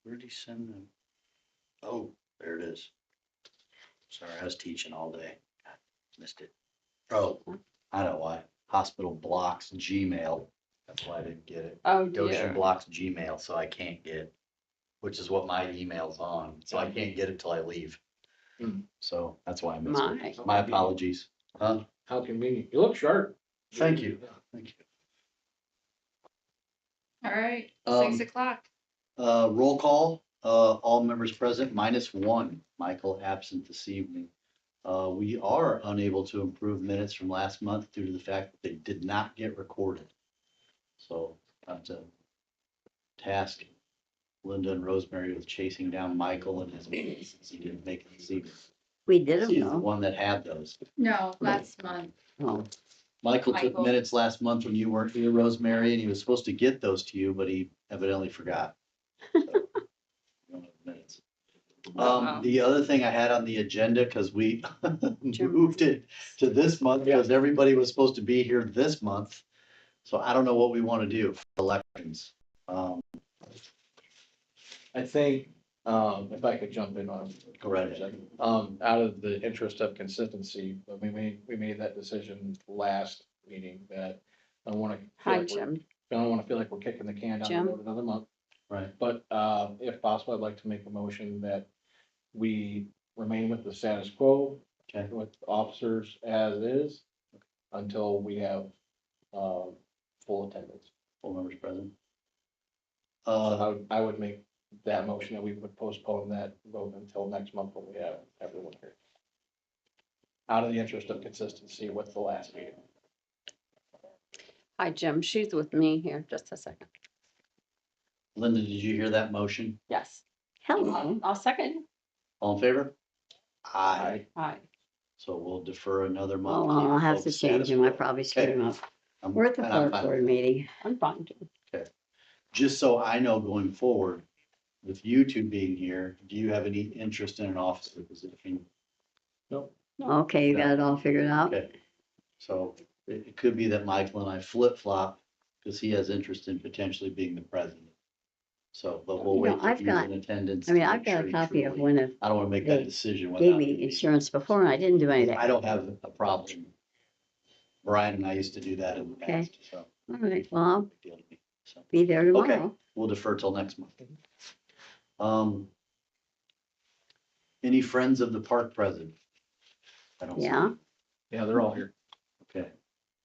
Where did he send them? Oh, there it is. Sorry, I was teaching all day. God, missed it. Oh, I know why. Hospital blocks Gmail. That's why I didn't get it. Oh Goshen dear. blocks Gmail, so I can't get, which is what my email's on. So I can't get it till I leave. So that's why I missed it. My apologies. Huh? How convenient. You look sharp. Thank you. Thank you. All right, Um, 6 o'clock. Roll call, all members present -1, Michael absent this evening. We are unable to approve minutes from last month due to the fact that they did not get recorded. So I have to task Linda and Rosemary with chasing down Michael and his minutes since he didn't make it this evening. We did them He's the though. one that had those. No, last month. Oh, Michael took Michael. minutes last month when you weren't here, Rosemary, and he was supposed to get those to you, but he evidently forgot. So, you don't have minutes. Wow. The other thing I had on the agenda, because we Jim. moved it to this month, because everybody was supposed to be here this month. So I don't know what we want to do for elections. I think, if I could jump in on. Go right for a ahead. second. Out of the interest of consistency, we made that decision last meeting that I don't wanna. Hi, Jim. I don't wanna feel like we're kicking the can down Jim? the road another month. Right. But, if possible, I'd like to make a motion that we remain with the status quo. Okay. With officers as is, until we have, full attendance. Full members present. I would make that motion that we would postpone that vote until next month when we have everyone here. Out of the interest of consistency with the last meeting. Hi, Jim. She's with me here. Just a second. Linda, did you hear that motion? Yes. hello. I'll second. All in favor? Aye. Hi. So we'll defer another month. Oh, I'll have to Folks, change status them. I quo. probably screwed them up. I'm- We're at the and I'm clerk fine. board meeting. I'm fine too. Just so I know going forward, with you two being here, do you have any interest in an officer position? Nope. Okay, you got it all figured out? Okay, so it could be that Michael and I flip-flop, because he has interest in potentially being the president. So, but we'll You know, wait till I've he's got- in attendance. I mean, to I've make got sure a he copy of truly- when it I don't want to make they that decision gave without. me insurance before and I didn't do anything. I don't have a problem. Brian and I used to do that in the Okay. past, so. All right, well, I'll big deal to me, so. be there tomorrow. We'll defer till next month. Any friends of the park president? I don't see Yeah. any. Yeah, they're all here. Okay.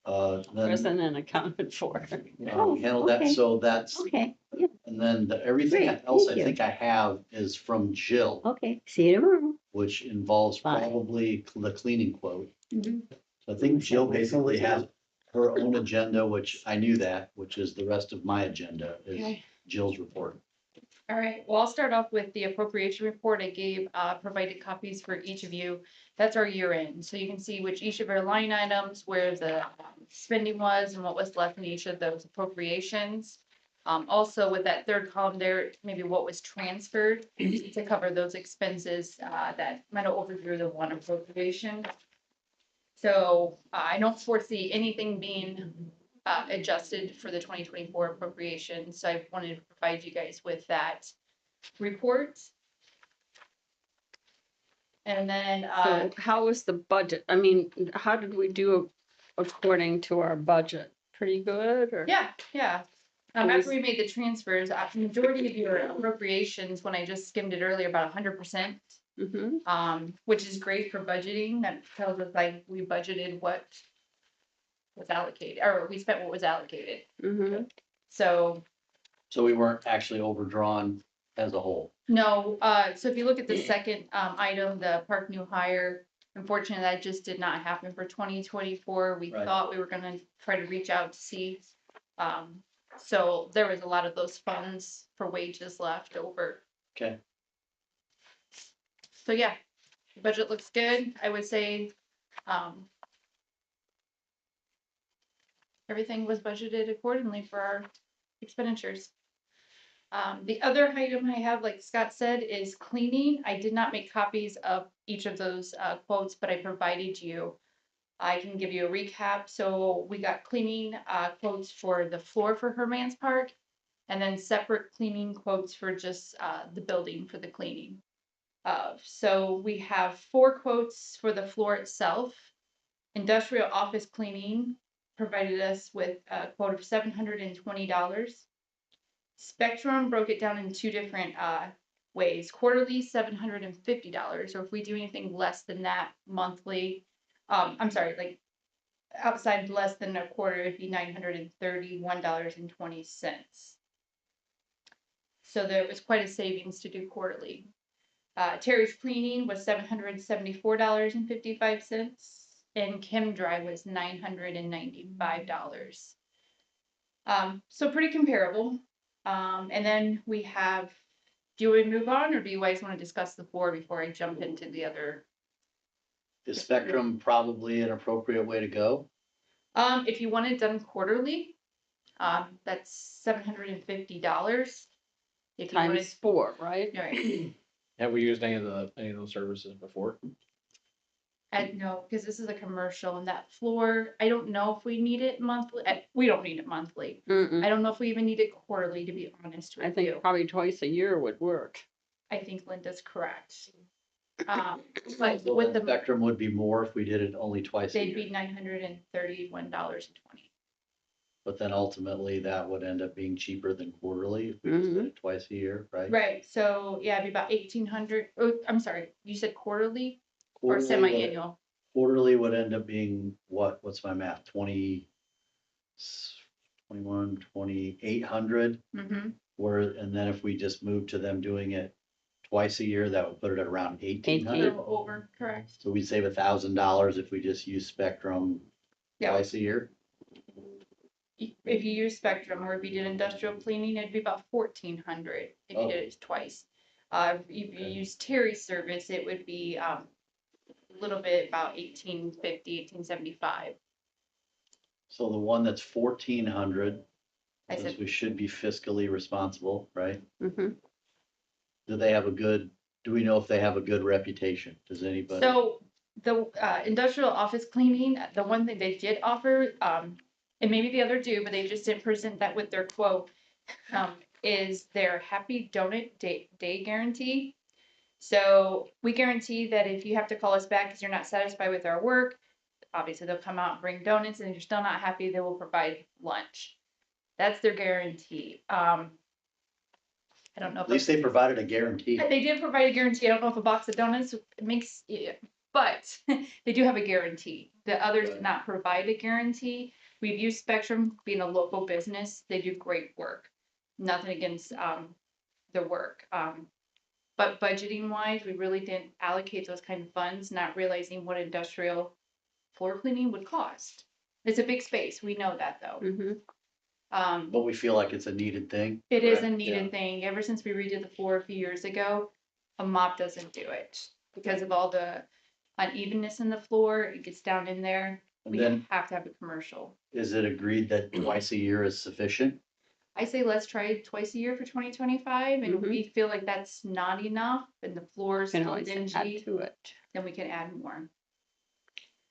Then, Present and accounted for. we handle that, okay. so that's, Okay, yeah, and then everything Great, else I thank you. think I have is from Jill, okay. See you tomorrow. which involves Bye. probably the cleaning quote. Mhm. So I think Jill basically has her own agenda, which I knew that, which is the rest of my agenda is Okay. Jill's report. All right, well, I'll start off with the appropriation report I gave, provided copies for each of you. That's our year end, so you can see which each of our line items, where the spending was and what was left in each of those appropriations. Also with that third column there, maybe what was transferred to cover those expenses, that might have overdrew the one appropriation. So I don't foresee anything being adjusted for the 2024 appropriation, so I wanted to provide you guys with that report. And then, So how was the budget? I mean, how did we do according to our budget? Pretty good or? yeah. It was- After we made the transfers, the majority of your appropriations, when I just skimmed it earlier, about 100%, which is great for budgeting. That tells us like we budgeted what was allocated, or we spent what was allocated. So So we weren't actually overdrawn as a whole. no, so if you look at the second item, the park new hire, unfortunately, that just did not happen for 2024. We Right. thought we were gonna try to reach out to see. So there was a lot of those funds for wages left over. Okay. So yeah, the budget looks good. I would say, everything was budgeted accordingly for our expenditures. The other item I have, like Scott said, is cleaning. I did not make copies of each of those quotes, but I provided you. I can give you a recap. So we got cleaning quotes for the floor for Herman's Park and then separate cleaning quotes for just the building for the cleaning. So we have 4 quotes for the floor itself. Industrial office cleaning provided us with a quote of $720. Spectrum broke it down in 2 different ways. Quarterly, $750, or if we do anything less than that, monthly, I'm sorry, like outside less than a quarter, it'd be $931.20. So there was quite a savings to do quarterly. Terry's cleaning was $774.55, and Chem Dry was $995. So pretty comparable. And then we have, do we move on, or do you guys want to discuss the floor before I jump into the other? Is Spectrum probably an appropriate way to go? If you want it done quarterly, that's $750. If you want Times it, 4, right? right. Have we used any of those services before? No, because this is a commercial, and that floor, I don't know if we need it monthly. We don't need it monthly. Mm-mm. I don't know if we even need it quarterly, to be honest with I think you. probably twice a year would work. I think Linda's correct. But So with then the, Spectrum would be more if we did it only twice a they'd be year. $931.20. But then ultimately that would end up being cheaper than quarterly if we just did it twice a year, right? Right, so yeah, it'd be about 1,800. Oh, I'm sorry, you said quarterly or Quarterly would- semi-annual? Quarterly would end up being what's my math, 2,800, Mm-hmm. and then if we just moved to them doing it twice a year, that would put it at around 1,800. Over, correct. So we'd save $1,000 if we just use Spectrum Yeah. twice a year. If you use Spectrum, or if you did industrial cleaning, it'd be about 1,400 if you did it twice. If you Okay. use Terry's service, it would be a little bit about 1,850, 1,875. So the one that's 1,400, I since said, we should be fiscally responsible, right? Mm-hmm. Do we know if they have a good reputation? Does anybody? so the industrial office cleaning, the one thing they did offer, and maybe the other do, but they just didn't present that with their quote, is their happy donut day guarantee. So we guarantee that if you have to call us back because you're not satisfied with our work, obviously they'll come out and bring donuts, and if you're still not happy, they will provide lunch. That's their guarantee. I don't know if At least they provided a guarantee. they did provide a guarantee. I don't know if a box of donuts makes, but they do have a guarantee. The others did not provide a guarantee. We've used Spectrum, being a local business. They do great work. Nothing against the work. But budgeting wise, we really didn't allocate those kind of funds, not realizing what industrial floor cleaning would cost. It's a big space. We know that though. Mm-hmm. But we feel like it's a needed thing. It is a correct? needed thing. Ever since we redid the floor a few years ago, a mop doesn't do it because of all the unevenness in the floor. It gets down in there. And We then have to have a commercial. is it agreed that twice a year is sufficient? I say let's try it twice a year for 2025, and if Mhm. we feel like that's not enough and the floor is Can still always add dingy, to it. then we can add more.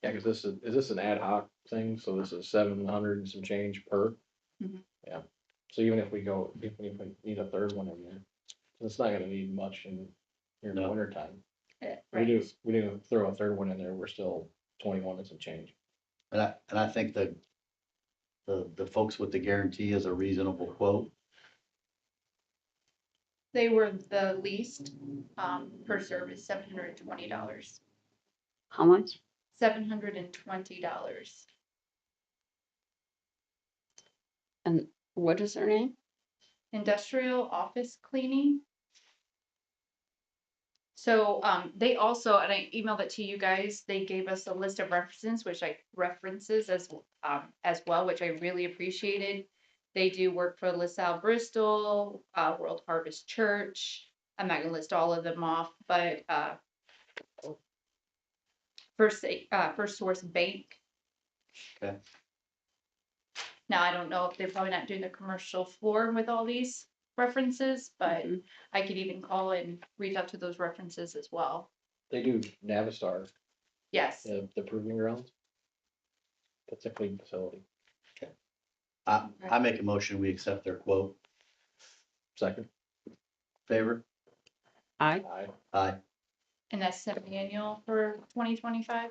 Yeah, because is this an ad hoc thing? So this is 700 and some change per? Mhm. Yeah. So even if we need a third one in there, it's not gonna need much in the No. winter time. Right. We do throw a third one in there, we're still 21 and some change. And I think the folks with the guarantee is a reasonable quote. They were the least, per service, $720. How much? $720. And what is their name? Industrial office cleaning. So, they also, and I emailed it to you guys, they gave us a list of references, as well, which I really appreciated. They do work for LaSalle Bristol, World Harvest Church. I'm not gonna list all of them off, but, First Source Bank. Okay. Now, I don't know if they're probably not doing the commercial floor with all these references, but Mhm. I could even call and reach out to those references as well. They do Navistar, Yes, the proving grounds. That's a clean facility. I make a motion, we accept their quote. Second. Favor? I, Aye. Aye. And that's semi-annual for 2025.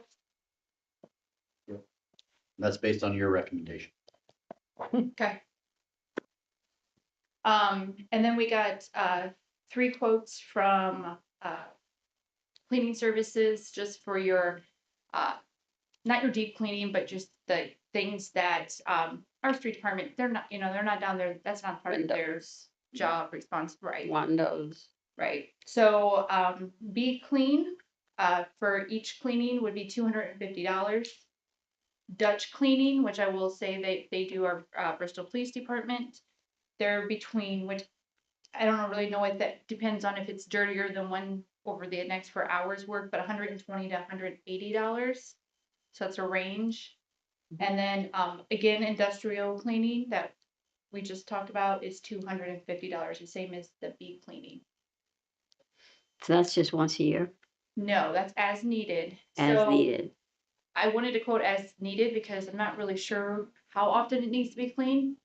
That's based on your recommendation. Okay. And then we got, 3 quotes from, cleaning services just for your, not your deep cleaning, but just the things that, our street department, they're not, they're not down there, that's not part of their windows, job response, right? windows. Right, so, Be Clean, for each cleaning would be $250. Dutch Cleaning, which I will say they do our, Bristol Police Department, they're between, which I don't really know what that depends on if it's dirtier than one over the next for hours work, but $120 to $180. So it's a range. And then, again, industrial cleaning that we just talked about is $250, the same as the Be Cleaning. So that's just once a year, No, that's as needed. as So needed. I wanted to quote as needed because I'm not really sure how often it needs to be cleaned.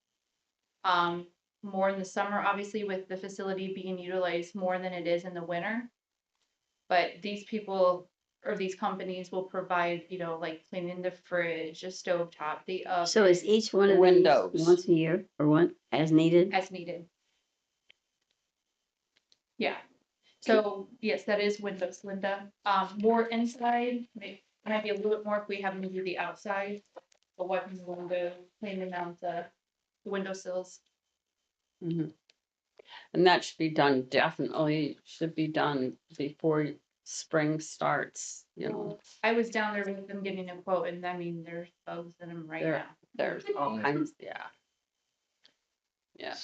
More in the summer, obviously, with the facility being utilized more than it is in the winter. But these people or these companies will provide, like cleaning the fridge, the stovetop, the oven. So is each one of these Windows. once a year or one, as needed? As needed. Yeah. So yes, that is windows, Linda. More inside, might be a little bit more if we have them do the outside. But what in the window, cleaning out the windowsills. Mhm. And that should be done, definitely should be done before spring starts, I was down there with them getting a quote, and I mean, there's bugs in them right There- now. there's all kinds, yeah. Yeah,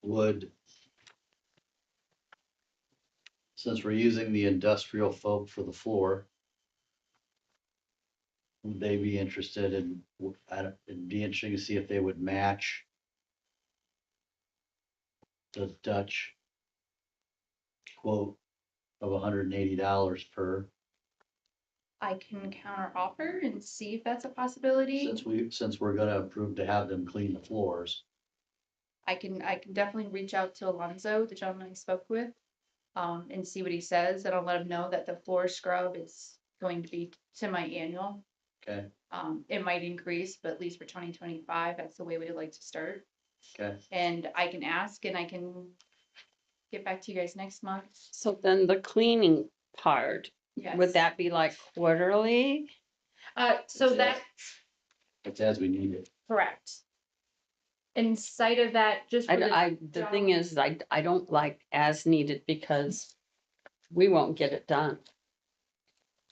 Would, since we're using the industrial folk for the floor, would they be interested in, it'd be interesting to see if they would match the Dutch quote of $180 per, I can counter offer and see if that's a possibility. since we're gonna approve to have them clean the floors. I can definitely reach out to Alonzo, the gentleman I spoke with, and see what he says, and I'll let him know that the floor scrub is going to be semi-annual. Okay, It might increase, but at least for 2025, that's the way we'd like to start. okay. And I can ask and I can get back to you guys next month. so then the cleaning part, Yes. would that be like quarterly? So Yes. that's It's as we need it. correct. Inside of that, just for The thing is, I don't like as needed because we won't get it done.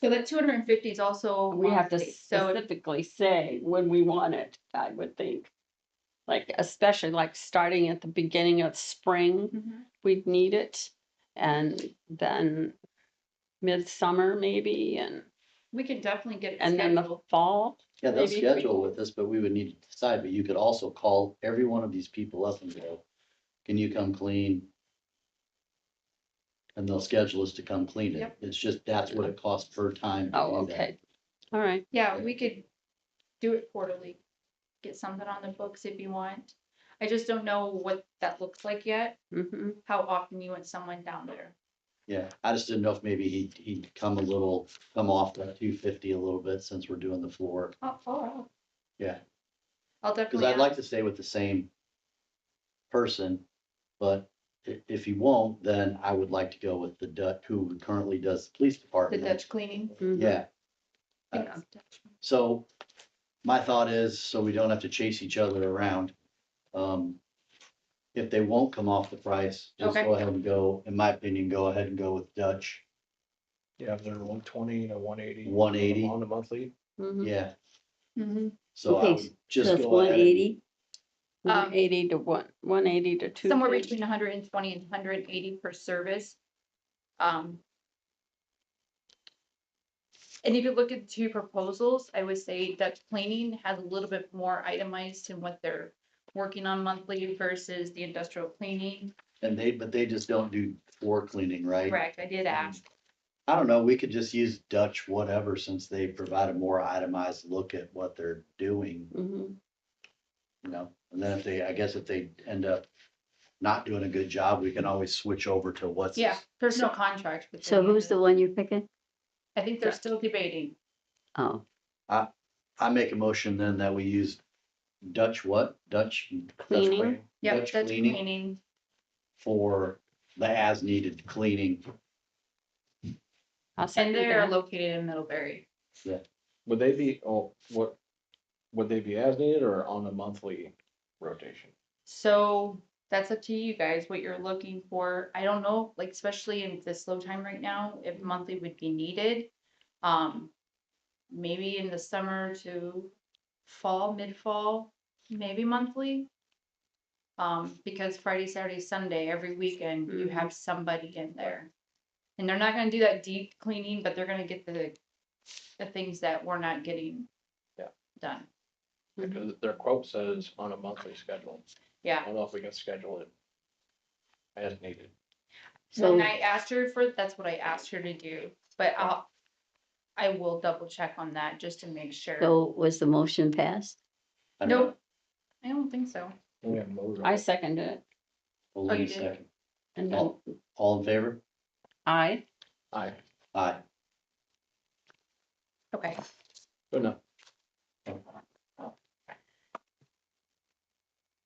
so that 250 is also We have to monthly. So specifically say when we want it, I would think. Like, especially like starting at the beginning of spring, Mhm. we'd need it. And then midsummer maybe, we can definitely get it and then the scheduled. fall. Yeah, they'll Maybe schedule with us, but we would need to decide, but you could also call every one of these people up and go, can you come clean? And they'll schedule us to come clean it. Yep. It's just, that's what it costs per time to Oh, do that. okay. All right. Yeah, we could do it quarterly. Get something on the books if you want. I just don't know what that looks like yet, Mm-hmm. how often you want someone down there. Yeah, I just didn't know if maybe he'd come off that 250 a little bit since we're doing the floor. Oh. Yeah, I'll because definitely I'd like ask. to stay with the same person, but if he won't, then I would like to go with the Dutch, who currently does the police The department. Dutch cleaning. Yeah, Yeah. so my thought is, so we don't have to chase each other around. If they won't come off the price, just Okay. go ahead and go, in my opinion, go ahead and go with Dutch. Yeah, they're 120 and 180. 180. On the monthly. Mm-hmm. Yeah, Mm-hmm. so I Okay, would so just it's go one ahead. and- eighty, 180 to 180 to 2. Somewhere between 120 and 180 per service. And if you look at the 2 proposals, I would say Dutch cleaning has a little bit more itemized in what they're working on monthly versus the industrial cleaning. But they just don't do floor cleaning, right? Correct, I did ask. I don't know, we could just use Dutch whatever, since they provide a more itemized look at what they're doing. Mm-hmm. you know, and then if they end up not doing a good job, we can always switch over to what's. Yeah, there's no contract with. So any of who's the it. one you're picking? I think they're still debating. Oh, I make a motion then that we use Dutch what? Dutch Cleaning. Yep, Dutch that's cleaning cleaning. for the as-needed cleaning. I'll And second they're that. located in Middlebury. Would they be, would they be as needed or on a monthly rotation? So that's up to you guys, what you're looking for. I don't know, like especially in this slow time right now, if monthly would be needed. Maybe in the summer to fall, mid-fall, maybe monthly. Because Friday, Saturday, Sunday, every weekend, you have somebody in there. And they're not gonna do that deep cleaning, but they're gonna get the things that we're not getting. Yeah. Done. Because their quote says on a monthly schedule. I Yeah. don't know if we can schedule it as needed. so, When I asked her for, that's what I asked her to do, but I will double check on that just to make sure. so was the motion passed? I don't know. Nope, I don't think so. We have voted on I it. seconded it. Hold Oh, on you a did? second. And then All in favor? I, Aye, Aye. Okay, good enough.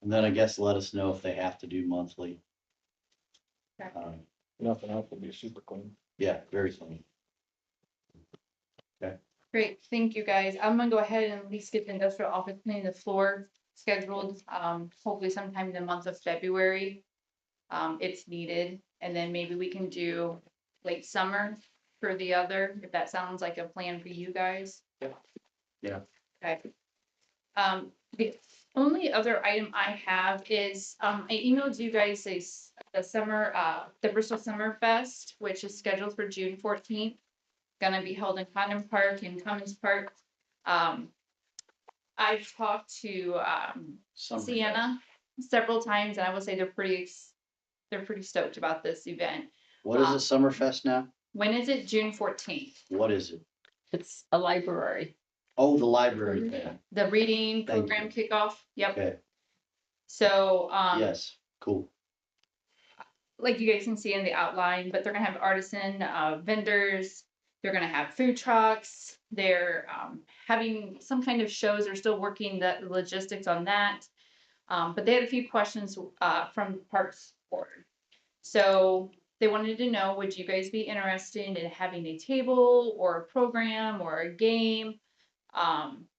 And then I guess let us know if they have to do monthly. Okay. Nothing else will be super clean. Yeah, very clean. great, thank you guys. I'm gonna go ahead and at least get the industrial office cleaning the floor scheduled, hopefully sometime in the month of February. It's needed, and then maybe we can do late summer for the other, if that sounds like a plan for you guys. Yeah. Okay. The only other item I have is, I emailed you guys the summer, the Bristol Summer Fest, which is scheduled for June 14th. Gonna be held in Condon Park and Cummins Park. I've talked to, Summerfest. Sienna several times, and I will say they're pretty stoked about this event. What is a Summerfest now? When is it? June 14th. What is it? it's a library. Oh, the library thing. The reading Thank program kickoff. Yep. Okay, So, yes, cool. like you guys can see in the outline, but they're gonna have artisan vendors. They're gonna have food trucks. They're having some kind of shows. They're still working the logistics on that. But they had a few questions from the Parks Board. So they wanted to know, would you guys be interested in having a table or a program or a game?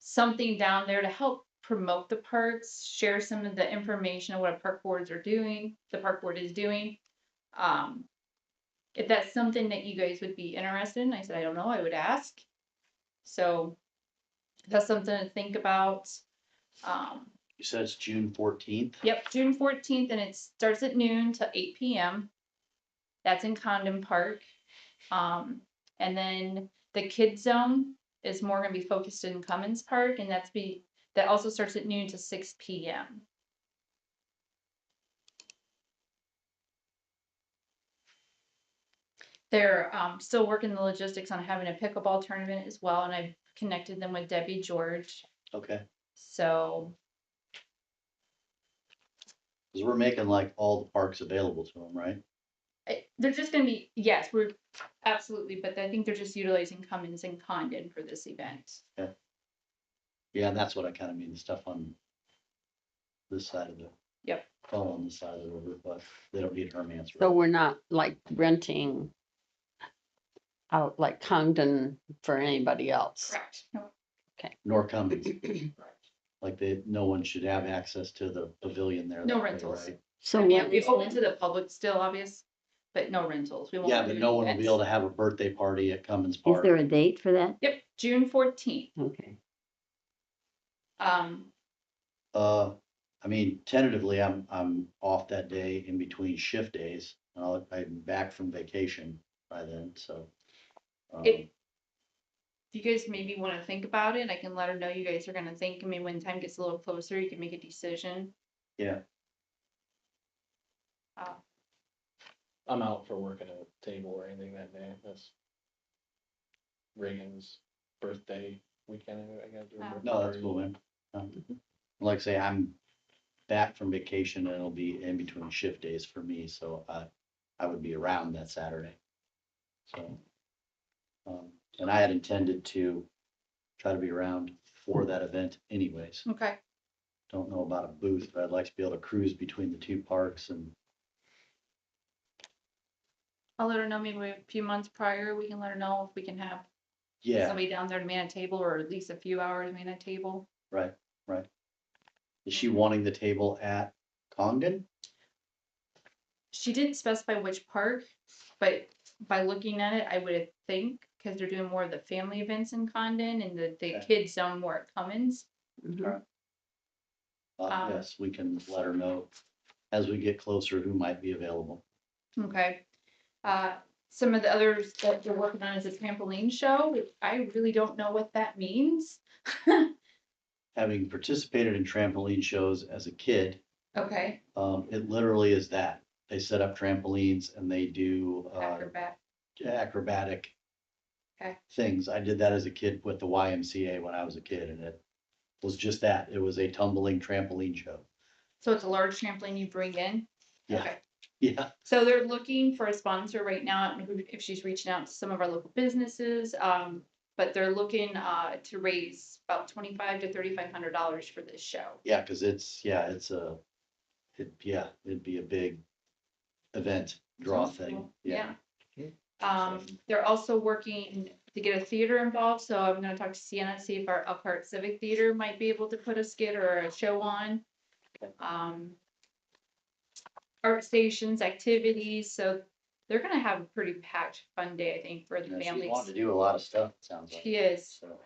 Something down there to help promote the parks, share some of the information on what park boards are doing, the park board is doing. If that's something that you guys would be interested in, I said, I don't know, I would ask. So that's something to think about. You said it's June 14th? Yep, June 14th, and it starts at noon to 8 p.m. That's in Condon Park. And then the kids zone is more gonna be focused in Cummins Park, and that also starts at noon to 6 p.m. They're still working the logistics on having a pickleball tournament as well, and I've connected them with Debbie George. Okay, So because we're making like all the parks available to them, right? they're just gonna be, yes, we're absolutely, but I think they're just utilizing Cummins and Condon for this event. Yeah, and that's what I kind of mean, the stuff on this side of it. Yep. All on this side of the river, but they don't need Herman's. So we're not like renting out like Condon for anybody else. Correct. No, Nor Cummins. Like no one should have access to the pavilion there. No that way, rentals. right? So I mean, what we is open that? to the public still, obvious, but no rentals. We won't Yeah, do but no one will be events. able to have a birthday party at Cummins Is Park. there a date for that? Yep, June 14th. Okay. I mean, tentatively, I'm off that day in between shift days. I'm back from vacation by then, so. If you guys maybe want to think about it, I can let her know you guys are gonna think. I mean, when time gets a little closer, you can make a decision. Yeah, I'm out for working at a table or anything that day. That's Reagan's birthday weekend. I gotta do a birthday no, that's party. cool, man. Like I say, I'm back from vacation and it'll be in between shift days for me, so I would be around that Saturday. So, and I had intended to try to be around for that event anyways. Okay, Don't know about a booth, but I'd like to be able to cruise between the two parks and I'll let her know maybe a few months prior, we can let her know if we can have yeah, somebody down there to man a table, or at least a few hours man a table. right. Is she wanting the table at Congdon? She didn't specify which park, but by looking at it, I would think, because they're doing more of the family events in Condon and the Okay. kids zone more at Cummins. Mhm. Yes, we can let her know as we get closer who might be available. Okay. Some of the others that they're working on is a trampoline show, which I really don't know what that means. Having participated in trampoline shows as a kid, Okay, it literally is that. They set up trampolines and they do acrobat. acrobatic Okay. things. I did that as a kid with the YMCA when I was a kid, and it was just that. It was a tumbling trampoline show. So it's a large trampoline you bring in? Yeah. Okay. Yeah, So they're looking for a sponsor right now. I don't know if she's reaching out to some of our local businesses, but they're looking to raise about $2,500 to $3,500 for this show. yeah, because it'd be a big event draw Sounds thing. cool. Yeah. They're also working to get a theater involved, so I'm gonna talk to Sienna, see if our Elkhart Civic Theater might be able to put a skit or a show on. Art stations, activities, so they're gonna have a pretty packed, fun day, I think, for the You know, she's families. wanting to do a lot of stuff, it sounds like. She is. So,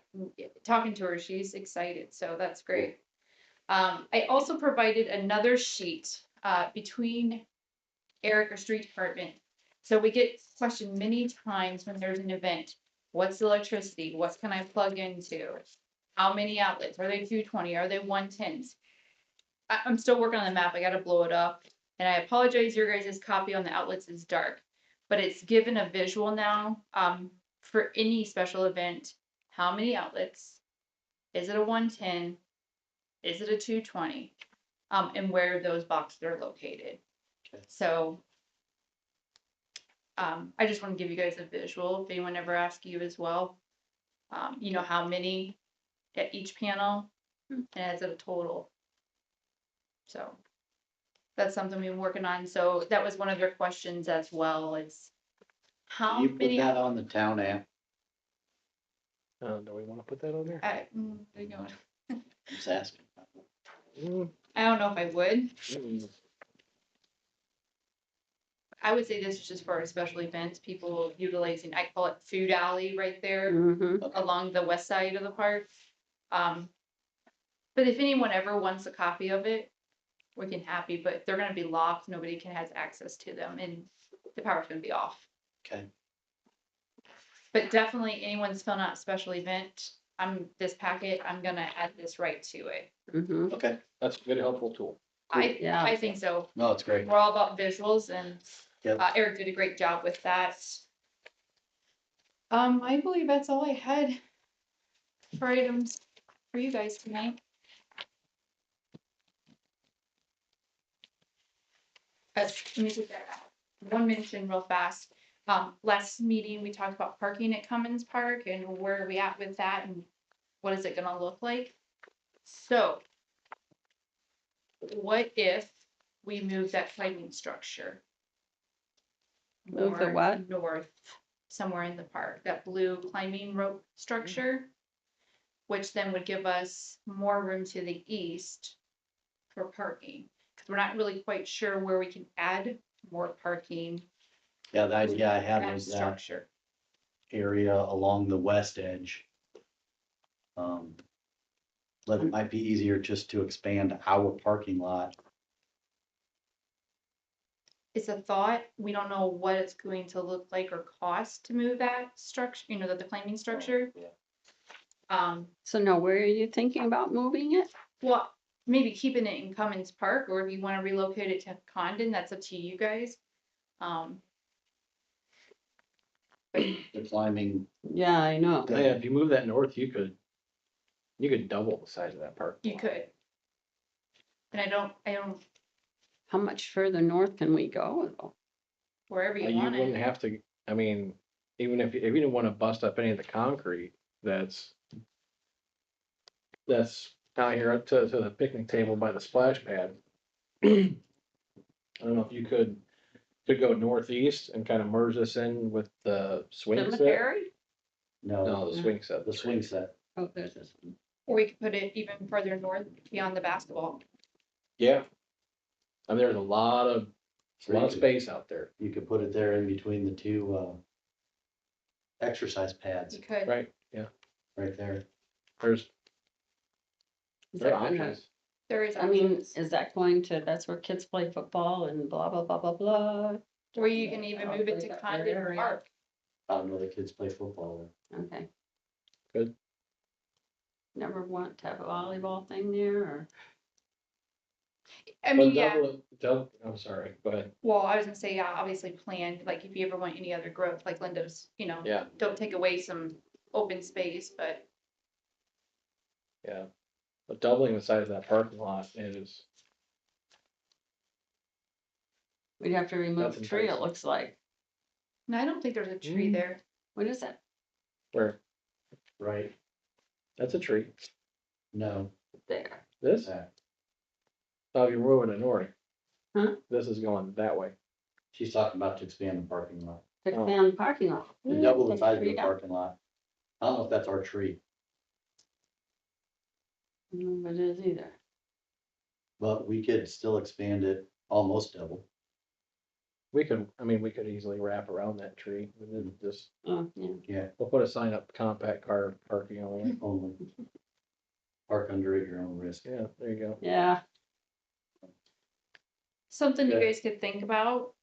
Talking to her, she's excited, so that's great. I also provided another sheet, between Eric or street department. So we get questioned many times when there's an event. What's the electricity? What can I plug into? How many outlets? Are they 220? Are they 110s? I'm still working on the map. I gotta blow it up. And I apologize, your guys' copy on the outlets is dark, but it's given a visual now, for any special event. How many outlets? Is it a 110? Is it a 220? And where those boxes are located. Okay. So, I just want to give you guys a visual, if anyone ever asks you as well. You know how many at each panel, and as a total. So, that's something we've been working on, so that was one of their questions as well, is how can you put many? that on the town app? Do we want to put that on there? There you go. I'm just asking. I don't know if I would. Mm. I would say this is just for our special events, people utilizing, I call it food alley right there Mhm. along the west side of the park. But if anyone ever wants a copy of it, we can happy, but they're gonna be locked, nobody can has access to them, and the power's gonna be off. Okay, But definitely anyone's filling out a special event, this packet, I'm gonna add this right to it. Mhm. okay. That's a good helpful tool. Yeah. I think so. No, it's great. We're all about visuals, and Yep. Eric did a great job with that. I believe that's all I had for items for you guys tonight. Let me take that out. One mention real fast. Last meeting, we talked about parking at Cummins Park and where are we at with that and what is it gonna look like? So, what if we move that climbing structure? Move the more what? North, somewhere in the park, that blue climbing rope structure, which then would give us more room to the east for parking. Cause we're not really quite sure where we can add more parking. Yeah, the idea I had That was that structure. area along the west edge. But it might be easier just to expand our parking lot. It's a thought. We don't know what it's going to look like or cost to move that structure, the climbing structure. Yeah. So now where are you thinking about moving it? Well, maybe keeping it in Cummins Park, or if you want to relocate it to Condon, that's up to you guys. The climbing, Yeah, I know. Yeah, if you move that north, you could double the size of that park. You could. And I don't, How much further north can we go though? wherever you You want wouldn't it. have to, I mean, even if you didn't wanna bust up any of the concrete, that's down here up to the picnic table by the splash pad. I don't know if you could go northeast and kind of merge this in with the swing set. Cemetery? No, No, the swing set. the swing set. Oh, there's this one. Or we could put it even further north beyond the basketball. Yeah. I mean, there's a lot of So space out there, you could put it there in between the two, exercise pads, You could. right? Yeah, right there. there's, Is there that are gonna- options. There is I mean, options. is that going to, that's where kids play football and blah, blah, blah, blah, blah? Or you can even I'll move it play to that Condon area. Park. I don't know, the kids play football Okay. Good. Never want to have a volleyball thing there or? I mean, But yeah, I'm sorry, but well, I was gonna say, yeah, obviously planned, like if you ever want any other growth, like Linda's, yeah, don't take away some open space, but yeah. But doubling the size of that parking lot is, We'd have to remove That's a tree, it enticing. looks like. no, I don't think there's a tree Mm. there. What is that? where, there, right? that's a tree. No, There. This, that. oh, you're moving it north. Huh? This is going that way. She's talking about to expand the parking lot, To Oh. expand the parking lot. to double the Take size of tree the down. parking lot. I don't know if that's our tree, I don't know what it is either. but we could still expand it almost double. We could easily wrap around that tree, and then just, Oh, yeah. we'll put a sign up, compact car parking only. Only. Park under at your own risk. Yeah, there you go. Yeah, Something you Okay. guys could think about.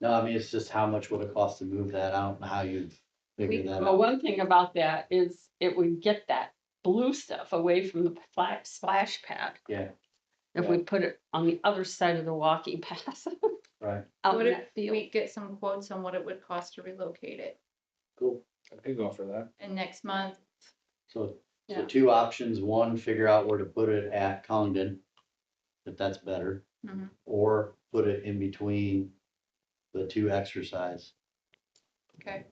No, I mean, it's just how much would it cost to move that out and how you figure that well, out. one thing about that is it would get that blue stuff away from the splash pad. Yeah. If we put it on the other side of the walking path. Right, Out What in if that field. we get some quotes on what it would cost to relocate it? cool. I could go for that. And next month, So Yeah. two options, one, figure out where to put it at Congdon, if that's better. Mhm. Or put it in between the two exercise okay,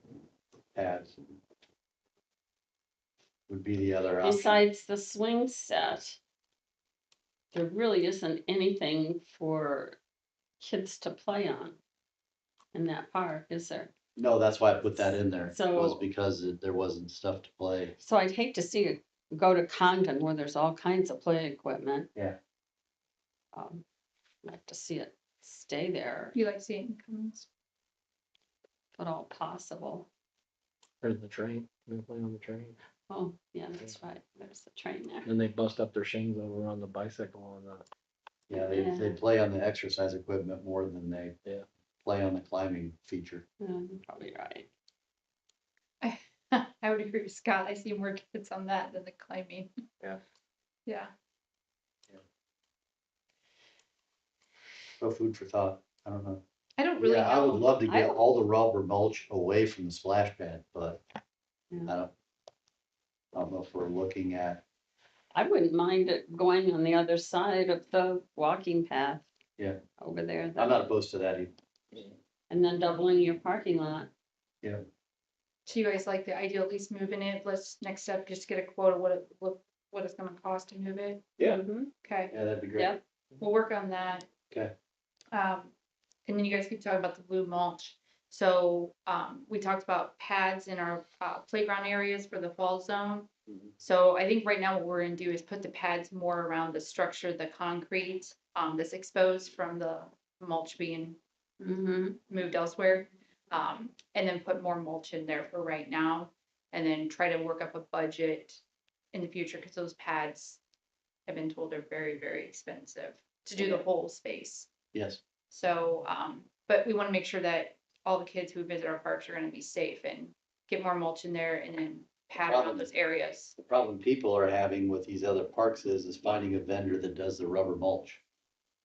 pads. Would be the other option. Besides the swing set, there really isn't anything for kids to play on in that park, is there? No, that's why I put that in there, was So- because there wasn't stuff to play. So I'd hate to see it go to Condon where there's all kinds of play equipment. Yeah. I'd like to see it stay there, you like seeing Cummins? if at all possible. There's the train, they play on the train. Oh, yeah, that's right, there's the train there. Then they bust up their shins over on the bicycle on the, Yeah, Yeah. they play on the exercise equipment more than they Yeah. play on the climbing feature. Yeah, you're probably right. I would agree with Scott, I see more kids on that than the climbing. Yeah. Yeah, So food for thought, I don't know. I don't really Yeah, I would know. love to I get don't- all the rubber mulch away from the splash pad, but I Yeah. don't know if we're looking at, I wouldn't mind it going on the other side of the walking path. Yeah. Over there, I'm not opposed to that either. and then doubling your parking lot. So you guys like the idea, at least moving it, let's, next step, just get a quote of what it's gonna cost to move it, Yeah. Mhm. okay, Yeah, that'd be great. Yeah. we'll work on that. Okay. And then you guys keep talking about the blue mulch. So, we talked about pads in our playground areas for the fall zone. Mhm. So I think right now what we're gonna do is put the pads more around the structure, the concrete, that's exposed from the mulch being Mhm. moved elsewhere. And then put more mulch in there for right now, and then try to work up a budget in the future, because those pads have been told are very, very expensive to do the whole space. Yes, So, but we wanna make sure that all the kids who visit our parks are gonna be safe and get more mulch in there and then pad around those areas. the problem people are having with these other parks is finding a vendor that does the rubber mulch.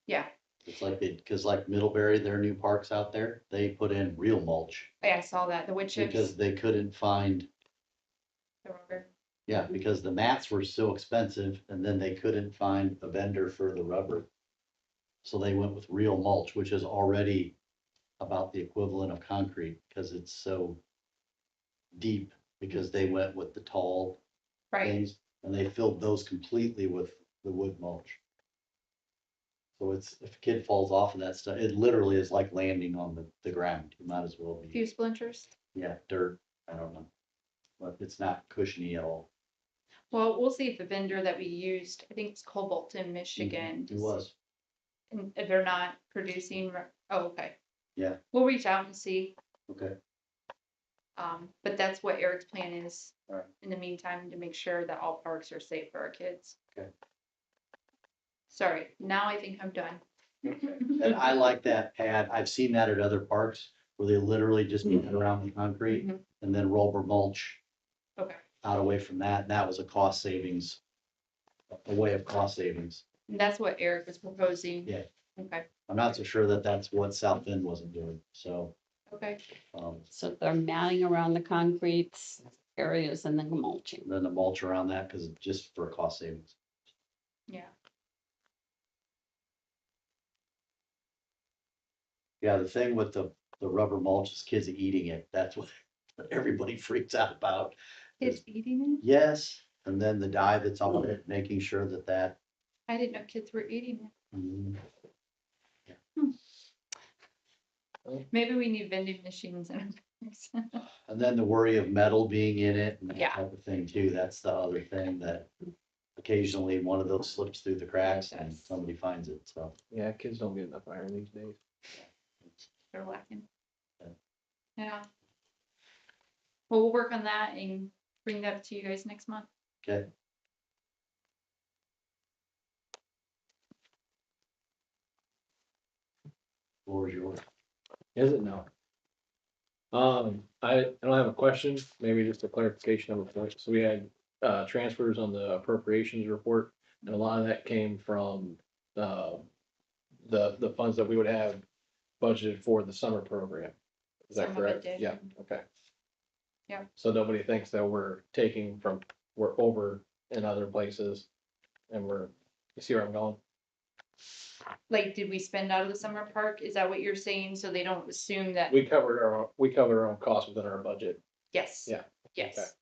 Yeah, It's like cause like Middlebury, their new parks out there, they put in real mulch I saw that, the wood chips, because they couldn't find, the rubber. yeah, because the mats were so expensive and then they couldn't find a vendor for the rubber. So they went with real mulch, which is already about the equivalent of concrete because it's so deep, because they went with the tall Right, things and they filled those completely with the wood mulch. So it's, if a kid falls off of that stuff, it literally is like landing on the ground. You might as well few be, splinters. yeah, dirt, I don't know. But it's not cushiony at all. Well, we'll see if the vendor that we used, I think it's Cobalt in Michigan. It was, And if they're not producing, oh, okay. Yeah. We'll reach out and see, okay, but that's what Eric's plan is. Alright. In the meantime, to make sure that all parks are safe for our kids. Okay. Sorry, now I think I'm done. and I like that pad. I've seen that at other parks where they literally just put around the concrete Mhm. and then rubber mulch Okay, out away from that. And that was a cost savings, a way of cost savings. and that's what Eric was proposing. Yeah. Okay, I'm not so sure that that's what South Bend wasn't doing, so, okay, So they're matting around the concrete areas and then mulching. then the mulch around that, because just for cost savings. yeah. Yeah, the thing with the rubber mulch is kids eating it. That's what everybody freaks out about. Kids eating Yes, and then the dye that's on it, making sure that it? I didn't know kids were eating mm, it. Maybe we need vending machines in our parks. and then the worry of metal being in it and that Yeah. type of thing too. That's the other thing that occasionally one of those slips through the cracks and Yes. somebody finds it, so. Yeah, kids don't get enough iron these days. They're lacking. Yeah. Yeah. Well, we'll work on that and bring that to you guys next month. Okay. Floor is yours. Is it now? I don't have a question, maybe just a clarification of a point. So we had, transfers on the appropriations report, and a lot of that came from, the funds that we would have budgeted for the summer program. Is that Some of it correct? did. Yeah, okay. Yeah. So nobody thinks that we're taking from, we're over in other places, and you see where I'm going? Like, did we spend out of the summer park? Is that what you're saying? So they don't assume that, We covered our own costs within our budget. yes. Yeah, okay. Yes.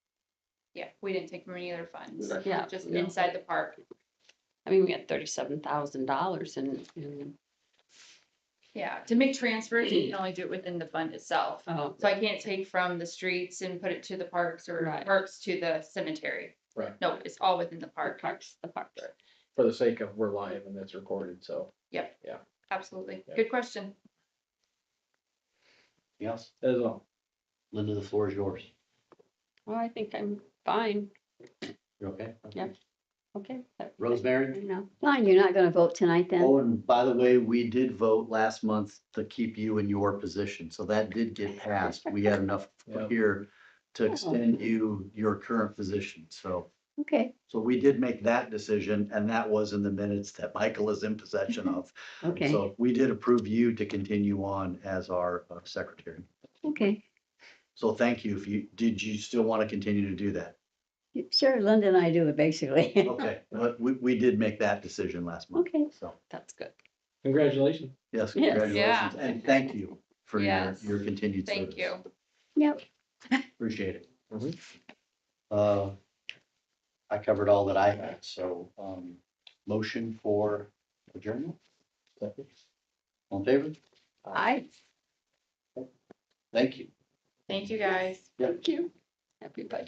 Yeah, we didn't take from any other funds, Yeah. just Yeah. inside the park. I mean, we had $37,000 in, Yeah, to make transfers, you can only do it within the fund itself. oh, So I can't take from the streets and put it to the parks or Right. parks to the cemetery. Right. No, it's all within the the park. parks. For the sake of we're live and it's recorded, so. Absolutely. Yeah. Good question. Anything else? That is all. Linda, the floor is yours. Well, I think I'm fine. You okay? Yeah. Okay. Rosemary? No. Fine, you're not gonna vote tonight then? Oh, and by the way, we did vote last month to keep you in your position, so that did get passed. We had enough Yeah. here to extend you your current position, so. Okay, So we did make that decision, and that was in the minutes that Michael is in possession of. okay, So we did approve you to continue on as our secretary. okay. So thank you. Did you still want to continue to do that? Sure, Linda and I do it basically. Okay, but we did make that decision last month. Okay. So, That's good. Congratulations. yes, Yes. congratulations, and thank you for Yes. your continued service. Thank you. Yep, Appreciate it. Mhm. I covered all that I had, so, motion for adjournment, all in favor? I, Thank you. Thank you, guys. Yeah. Thank you, everybody.